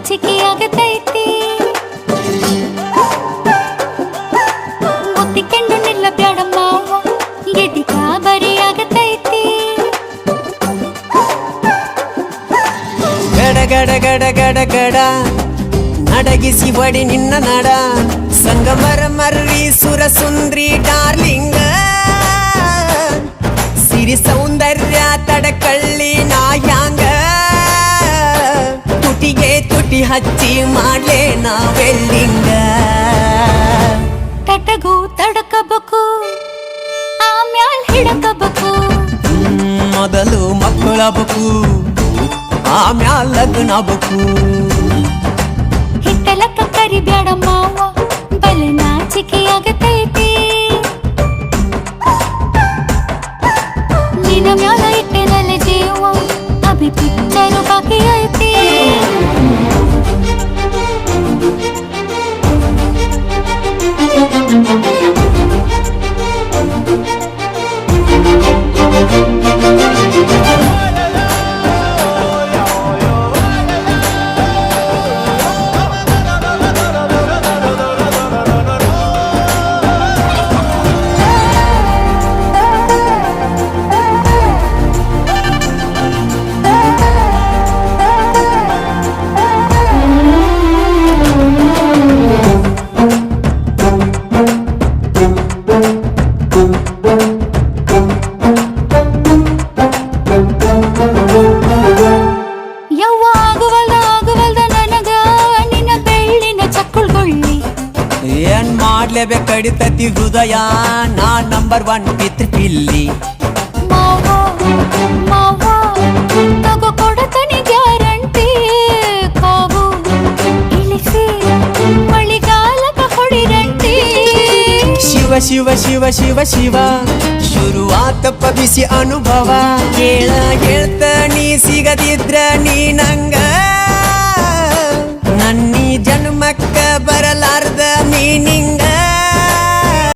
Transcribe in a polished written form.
ನಾಚಿಕೆಯಾಗತೈತಿ ಮುತ್ತಿಕೊಂಡು ನಿಲ್ಲ ಬ್ಯಾಡ ಮಾವ ಗೆದಿ ಗಾಬರಿಯಾಗತೈತಿ ಗಡ ಗಡ ಗಡ ಗಡ ಗಡ ನಡಗಿಸಿ ಒಡಿ ನಿನ್ನ ನಡ ಸಂಗಮರ ಮರ್ರಿ ಸುರ ಸುಂದ್ರಿ ಡಾರ್ಲಿಂಗ ಸಿರಿ ಸೌಂದರ್ಯ ತಡಕಳ್ಳಿ ನಾಯಾಂಗ ತುಟಿಗೆ ತುಟಿ ಹಚ್ಚಿ ಮಾಡ್ಲೇ ನಾವೆಲ್ಲಿಂಗ ತಟಗೂ ತಡಕಬೇಕು ಆಮ್ಯಾಲ್ ಹಿಡಕಬೇಕು ಮೊದಲು ಮಕ್ಕಳಬೇಕು ಆಮ್ಯಾಲ್ ಲಗ್ನಬೇಕು ಹಿತ್ತಲಕ್ಕ ಕರಿ ಬ್ಯಾಡ ಮಾವ ಬಲ ನಾಚಿಕೆಯಾಗತೈತಿ ನಿನ್ನ ಮ್ಯಾಲ ಇಟ್ಟೆನಲ್ಲ ಜೀವ ಅಭಿ ಪಿಕ್ಚರು ಬಾಕಿ ಐತಿ ಏನ್ ಮಾಡ್ಲೇಬೇಕು ಕಡಿತತಿ ಹೃದಯ ನಾ ನಂಬರ್ 1 ಪಿತೃ ಪಿಲ್ಲಿ ಮಾವ ಮಾವ ತಗೋ ಕೊಡತನಿ ಗ್ಯಾರಂಟಿ ಕಾವು ಇಳಿಸಿ ಮಳಿಗಾಲಕ ಹೊಡಿರಂಟಿ ಶಿವ ಶಿವ ಶಿವ ಶಿವ ಶಿವ ಶುರುವಾತಪ್ಪ ಬಿಸಿ ಅನುಭವ ಕೇಳ ಹೇಳ್ತ